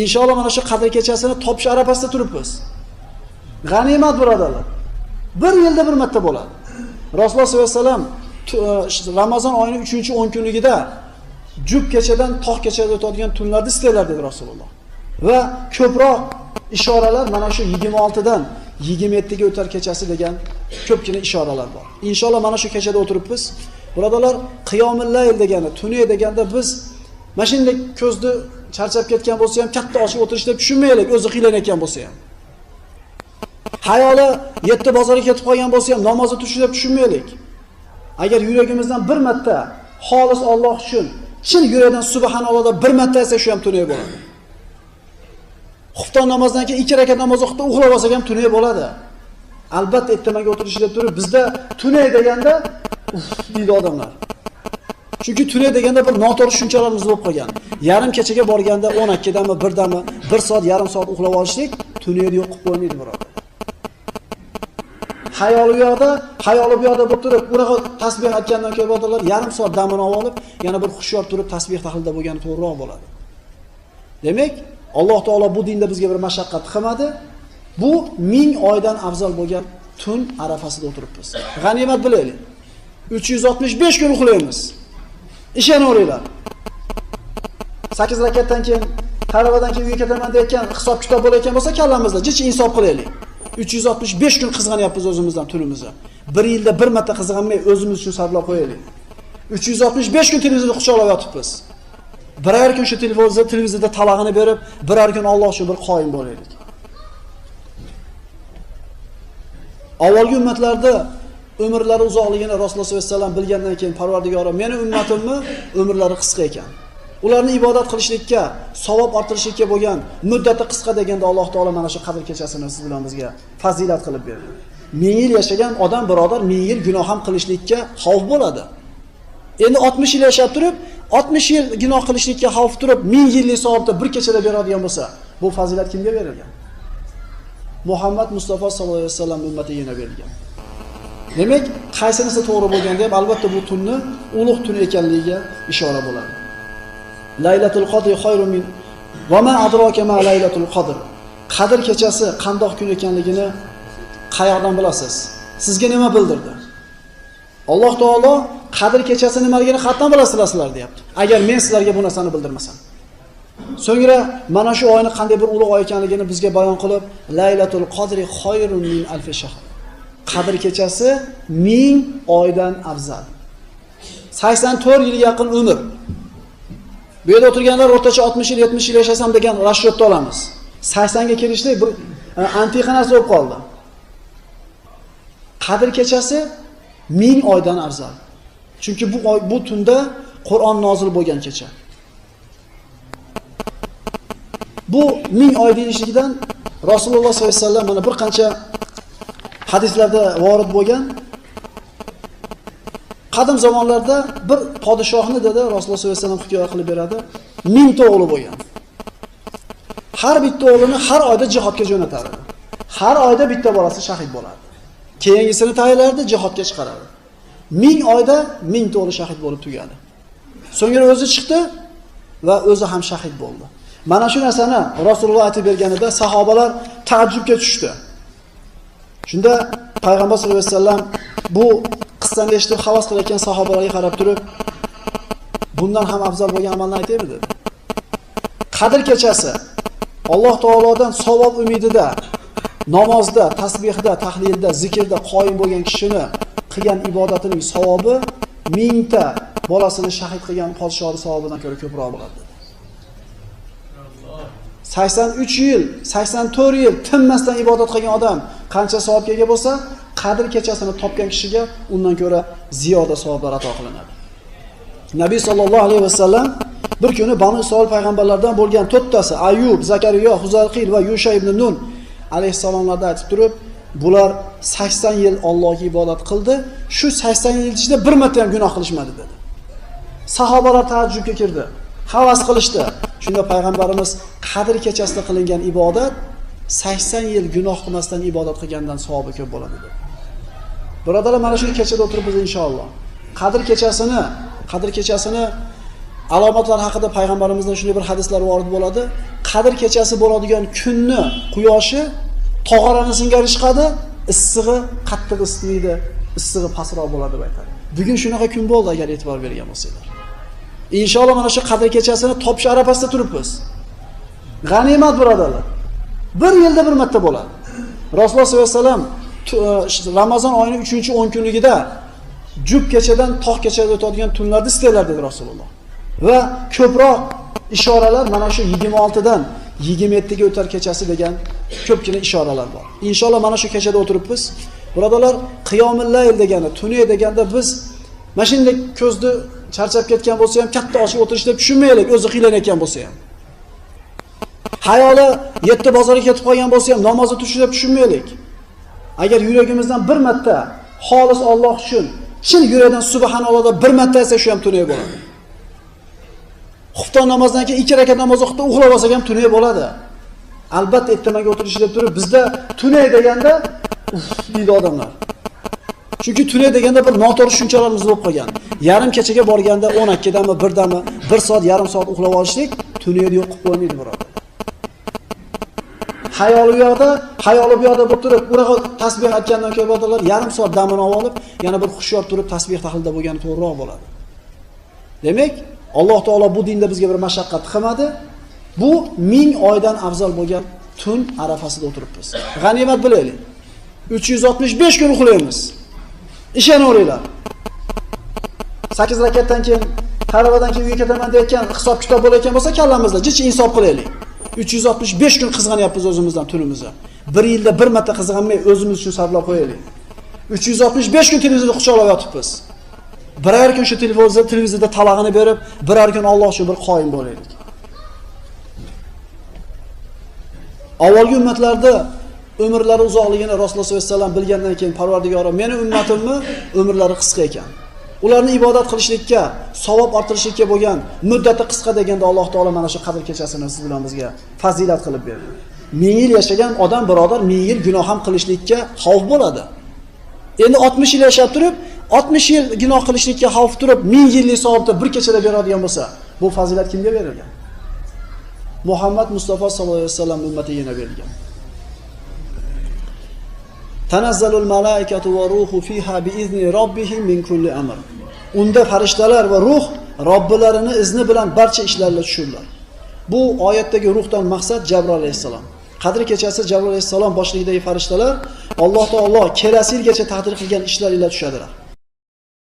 Inshaalloh mana shu qadr kechasini topish arafasida turibmiz. G'animat birodarlar. Bir yilda bir marta bo'ladi. Rasululloh sollallohu alayhi vasallam Ramazon oyining 3-10 kunligida jub kechadan tog' kechada o'tadigan tunlarni istaylar dedi Rasululloh. Va ko'proq ishoralar mana shu 26 dan 27 ga o'tar kechasi degan ko'pgina ishoralar bor. Inshaalloh mana shu kechada o'tiribmiz. Birodarlar, qiyomul layl degani, tuni deganda biz mashinalik ko'zni charchab ketgan bo'lsa ham katta ochib o'tirish deb tushunmaylik, o'zi qiylanayotgan bo'lsa ham. Hayoli 7 bozorga ketib qolgan bo'lsa ham namozni tushib deb tushunmaylik. Agar yuragimizdan bir marta xolis Alloh uchun chin yurakdan subhanalloh deb bir marta aytsak shu ham tunay bo'ladi. Xufton namozidan keyin 2 rakat namoz o'qib uxlab olsak ham tunay bo'ladi. Albatta ertamaga o'tirish deb turib bizda tunay deganda deydi odamlar. Chunki tunay deganda bir noto'g'ri tushunchalarimiz bo'lib qolgan. Yarim kechaga borganda 12 dami, 1 dami, 1 soat, yarim soat uxlab olishlik tunayni yo'q qilib qo'ymaydi birodar. Hayoli bu yoqda bo'lib turib, unaqa tasbih aytgandan keyin birodarlar yarim soat damini olib, yana bir xushyor turib tasbih tahlilda bo'lgani to'g'riroq bo'ladi. Demak, Alloh taolo bu dinda bizga bir mashaqqat qilmadi. Bu 1000 oydan afzal bo'lgan tun arafasida o'tiribmiz. G'animat bilaylik. 365 kun uxlaymiz. Ishonaveringlar. 8 rakatdan keyin, taravadan keyin uyga ketaman deyotgan hisob kitob bo'layotgan bo'lsa kallamizda jich insof qilaylik. 365 kun qizg'anyapmiz o'zimizdan tunimizni. Bir yilda bir marta qizg'anmay o'zimiz uchun sarflab qo'yaylik. 365 kun televizorda quchoqlab yotibmiz. Birar kun shu televizorda talag'ini berib, birar kun Alloh uchun bir qoyim bo'laylik. Avvalgi ummatlarda umrlari uzoqligini Rasululloh sollallohu alayhi vasallam bilgandan keyin Parvardigorim, meni ummatimni umrlari qisqa ekan. Ularni ibodat qilishlikka, savob orttirishlikka bo'lgan muddati qisqa deganda Alloh taolo mana shu qadr kechasini siz bilan bizga fazilat qilib berdi. 1000 yil yashagan odam birodar 1000 yil gunoh ham qilishlikka xavf bo'ladi. Endi 60 yil yashab turib, 60 yil gunoh qilishlikka xavf turib, 1000 yillik savobni bir kechada beradigan bo'lsa, bu fazilat kimga berilgan? Muhammad Mustafa sallallohu alayhi vasallam ummatiga berilgan. Demak, qaysinisi to'g'ri bo'lganda ham albatta bu tunni ulug' tun ekanligiga ishora bo'ladi. Laylatul qadr xayrun min va ma adraka ma laylatul qadr. Qadr kechasi qandoq kun ekanligini qayoqdan bilasiz? Sizga nima bildirdi? Alloh taolo qadr kechasi nimaligini qatdan bilasizlar deyapti. Agar men sizlarga bu narsani bildirmasam. So'ngra mana shu oyni qanday bir ulug' oy ekanligini bizga bayon qilib, Laylatul qadri xayrun min alf shahr. Qadr kechasi 1000 oydan afzal. 84 yilga yaqin umr. Bu yerda o'tirganlar o'rtacha 60 yil, 70 yil yashasam degan rashodni olamiz. 80 ga kelishlik bir antiqa narsa bo'lib qoldi. Qadr kechasi 1000 oydan afzal. Chunki bu tunda Qur'on nozil bo'lgan kecha. Bu 1000 oy deyishligidan Rasululloh sollallohu alayhi vasallam mana bir qancha hadislarda vorid bo'lgan. Qadim zamonlarda bir podshohni dedi Rasululloh sollallohu alayhi vasallam hikoya qilib beradi. 1000 ta o'g'li bo'lgan. Har bitta o'g'lini har oyda jihodga jo'natardi. Har oyda bitta bolasi shahid bo'lardi. Keyingisini tayyorlardi, jihodga chiqarardi. 1000 oyda 1000 ta o'g'li shahid bo'lib tugadi. So'ngra o'zi chiqdi va o'zi ham shahid bo'ldi. Mana shu narsani Rasululloh aytib berganida sahobalar ta'ajjubga tushdi. Shunda payg'ambar sollallohu alayhi vasallam bu qissani eshitib havas qilayotgan sahobalarga qarab turib, bundan ham afzal bo'lgan amalni aytaymi dedi. Qadr kechasi Alloh taolodan savob umidida, namozda, tasbihda, tahlilda, zikrda qoyim bo'lgan kishini qilgan ibodatining savobi 1000 ta bolasini shahid qilgan podshohning savobidan ko'ra ko'proq bo'ladi. 83 yil, 84 yil tinmasdan ibodat qilgan odam qancha savobga ega bo'lsa, qadr kechasini topgan kishiga undan ko'ra ziyoda savoblar ato qilinadi. Nabiy sallallohu alayhi vasallam bir kuni Banu Isroil payg'ambarlardan bo'lgan 4tasi Ayyub, Zakariya, Huzalqil va Yusha ibn Nun alayhissalomlarga aytib turib, bular 80 yil Allohga ibodat qildi, shu 80 yil ichida bir marta ham gunoh qilishmadi dedi. Sahobalar ta'ajjubga kirdi. Havas qilishdi. Shunda payg'ambarimiz qadr kechasida qilingan ibodat 80 yil gunoh qilmasdan ibodat qilgandan savobi ko'p bo'ladi dedi. Birodarlar, mana shu kechada o'tiribmiz inshaalloh. Qadr kechasini alomatlar haqida payg'ambarimizdan shunday bir hadislar vorid bo'ladi. Qadr kechasi bo'ladigan kunni quyoshi tog'orani singari chiqadi, issig'i qattiq isitmaydi, issig'i pastroq bo'ladi deb aytadi. Bugun shunaqa kun bo'ldi agar e'tibor bergan bo'lsanglar. Inshaalloh mana shu qadr kechasini topish arafasida turibmiz. G'animat birodarlar. Bir yilda bir marta bo'ladi. Rasululloh sollallohu alayhi vasallam Ramazon oyining 3-10 kunligida jub kechadan tog' kechaga o'tadigan tunlarda istaylar dedi Rasululloh. Va ko'proq ishoralar mana shu 26 dan 27 ga o'tar kechasi degan ko'pgina ishoralar bor. Inshaalloh mana shu kechada o'tiribmiz. Birodalar, qiyomul layl degani, tunay deganda biz mashinadek ko'zni charchab ketgan bo'lsa ham katta ochib o'tirish deb tushunmaylik, o'zi qiylanayotgan bo'lsa ham. Hayoli 7 bozorga ketib qolgan bo'lsa ham namozni tushib deb tushunmaylik. Agar yuragimizdan bir marta xolis Alloh uchun chin yurakdan subhanalloh deb bir marta aytsak shu ham tunay bo'ladi. Xufton namozidan keyin 2 rakat namoz o'qib uxlab olsak ham tunay bo'ladi. Albatta ertamaga o'tirish deb turib bizda tunay deganda deydi odamlar. Chunki tunay deganda bir noto'g'ri tushunchalarimiz bo'lib qolgan. Yarim kechaga borganda 12 dami, 1 dami, 1 soat, yarim soat uxlab olishlik tunayni yo'q qilib qo'ymaydi birodar. Hayoli bu yoqda, hayoli bu yoqda bo'lib turib, unaqa tasbih aytgandan keyin birodarlar yarim soat damini olib, yana bir xushyor turib tasbih tahlilda bo'lgani to'g'riroq bo'ladi. Demak, Alloh taolo bu dinda bizga bir mashaqqat qilmadi. Bu 1000 oydan afzal bo'lgan tun arafasida o'tiribmiz. G'animat bilaylik. 365 kun uxlaymiz. Ishonaveringlar. 8 rakatdan keyin, taravadan keyin uyga ketaman deyotgan hisob kitob bo'layotgan bo'lsa kallamizda jichi insof qilaylik. 365 kun qizg'anyapmiz o'zimizdan tunimizni. Bir yilda bir marta qizg'anmay o'zimiz uchun sarflab qo'yaylik. 365 kun televizorda quchoqlab yotibmiz. Birar kun shu televizorda talag'ini berib, birar kun Alloh uchun bir qoyim bo'laylik. Avvalgi ummatlarda umrlari uzoqligini Rasululloh sollallohu alayhi vasallam bilgandan keyin Parvardigorim, meni ummatimni umrlari qisqa ekan. Ularni ibodat qilishlikka, savob orttirishlikka bo'lgan muddati qisqa deganda Alloh taolo mana shu qadr kechasini siz bilan bizga fazilat qilib berdi. 1000 yil yashagan odam birodar 1000 yil gunoh ham qilishlikka xavf bo'ladi. Endi 60 yil yashab turib, 60 yil gunoh qilishlikka xavf turib, 1000 yillik savobni bir kechada beradigan bo'lsa, bu fazilat kimga berilgan? Muhammad Mustafa sallallohu alayhi vasallam ummatiga berilgan. Tanazzalul malaikatu va ruhu fiha bi izni robbihim min kulli amr. Unda farishtalar va ruh Robbilarini izni bilan barcha ishlarga tushurlar. Bu oyatdagi ruhdan maqsad Jabroil alayhisalom. Qadr kechasi Jabroil alayhisalom boshlig'idagi farishtalar Alloh taolo kelasi yilgacha taqdir qilgan ishlar ila tushadilar.